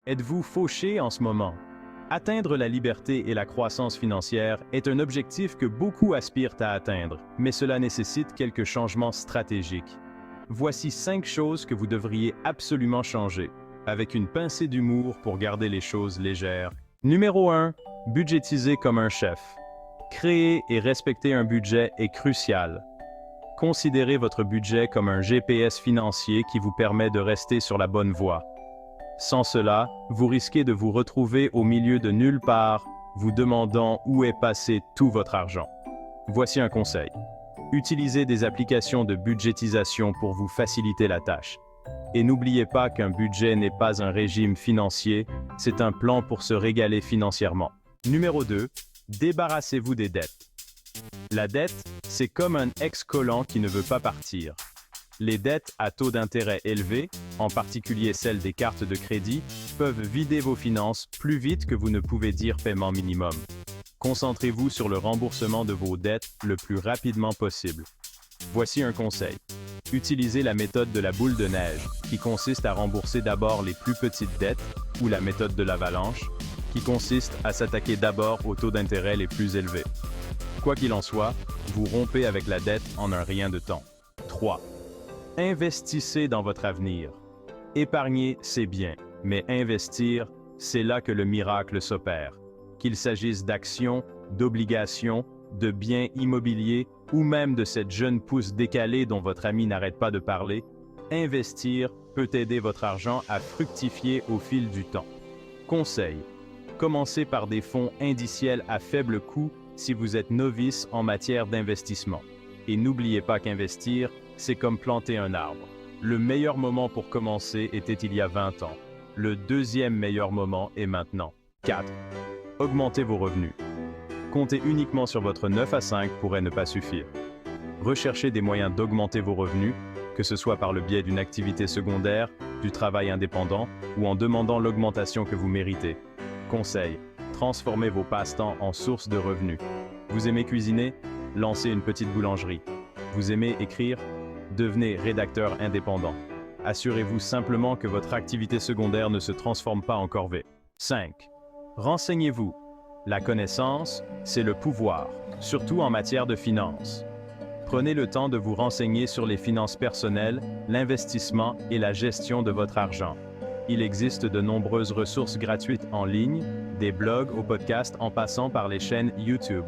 Êtes-vous fauché en ce moment? Atteindre la liberté et la croissance financière est un objectif que beaucoup aspirent à atteindre, mais cela nécessite quelques changements stratégiques. Voici 5 choses que vous devriez absolument changer, avec une pincée d'humour pour garder les choses légères. Numéro 1. Budgétiser comme un chef. Créer et respecter un budget est crucial. Considérez votre budget comme un GPS financier qui vous permet de rester sur la bonne voie. Sans cela, vous risquez de vous retrouver au milieu de nulle part, vous demandant où est passé tout votre argent. Voici un conseil. Utilisez des applications de budgétisation pour vous faciliter la tâche. Et n'oubliez pas qu'un budget n'est pas un régime financier, c'est un plan pour se régaler financièrement. Numéro 2. Débarrassez-vous des dettes. La dette, c'est comme un ex-collant qui ne veut pas partir. Les dettes à taux d'intérêt élevés, en particulier celles des cartes de crédit, peuvent vider vos finances plus vite que vous ne pouvez dire paiement minimum. Concentrez-vous sur le remboursement de vos dettes le plus rapidement possible. Voici un conseil. Utilisez la méthode de la boule de neige, qui consiste à rembourser d'abord les plus petites dettes, ou la méthode de l'avalanche, qui consiste à s'attaquer d'abord aux taux d'intérêt les plus élevés. Quoi qu'il en soit, vous rompez avec la dette en un rien de temps. 3. Investissez dans votre avenir. Épargner, c'est bien, mais investir, c'est là que le miracle s'opère. Qu'il s'agisse d'actions, d'obligations, de biens immobiliers ou même de cette jeune pousse décalée dont votre ami n'arrête pas de parler, investir peut aider votre argent à fructifier au fil du temps. Conseil. Commencez par des fonds indiciels à faible coût si vous êtes novice en matière d'investissement. Et n'oubliez pas qu'investir, c'est comme planter un arbre. Le meilleur moment pour commencer était il y a 20 ans. Le deuxième meilleur moment est maintenant. 4. Augmentez vos revenus. Compter uniquement sur votre 9 à 5 pourrait ne pas suffire. Recherchez des moyens d'augmenter vos revenus, que ce soit par le biais d'une activité secondaire, du travail indépendant ou en demandant l'augmentation que vous méritez. Conseil. Transformez vos passe-temps en source de revenus. Vous aimez cuisiner? Lancez une petite boulangerie. Vous aimez écrire? Devenez rédacteur indépendant. Assurez-vous simplement que votre activité secondaire ne se transforme pas en corvée. 5. Renseignez-vous. La connaissance, c'est le pouvoir, surtout en matière de finances. Prenez le temps de vous renseigner sur les finances personnelles, l'investissement et la gestion de votre argent. Il existe de nombreuses ressources gratuites en ligne, des blogs aux podcasts en passant par les chaînes YouTube.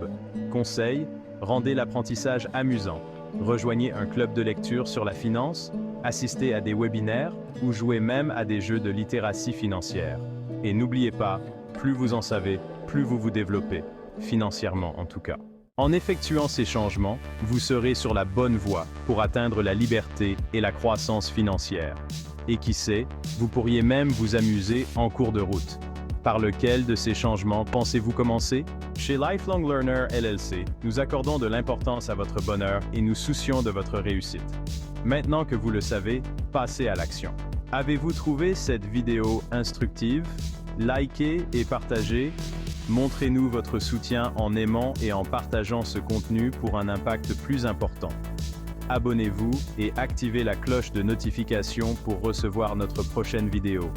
Conseil, rendez l'apprentissage amusant. Rejoignez un club de lecture sur la finance, assistez à des webinaires ou jouez même à des jeux de littératie financière. Et n'oubliez pas, plus vous en savez, plus vous vous développez, financièrement en tout cas. En effectuant ces changements, vous serez sur la bonne voie pour atteindre la liberté et la croissance financière. Et qui sait, vous pourriez même vous amuser en cours de route. Par lequel de ces changements pensez-vous commencer? Chez Lifelong Learner LLC, nous accordons de l'importance à votre bonheur et nous soucions de votre réussite. Maintenant que vous le savez, passez à l'action. Avez-vous trouvé cette vidéo instructive? Likez et partagez. Montrez-nous votre soutien en aimant et en partageant ce contenu pour un impact plus important. Abonnez-vous et activez la cloche de notification pour recevoir notre prochaine vidéo.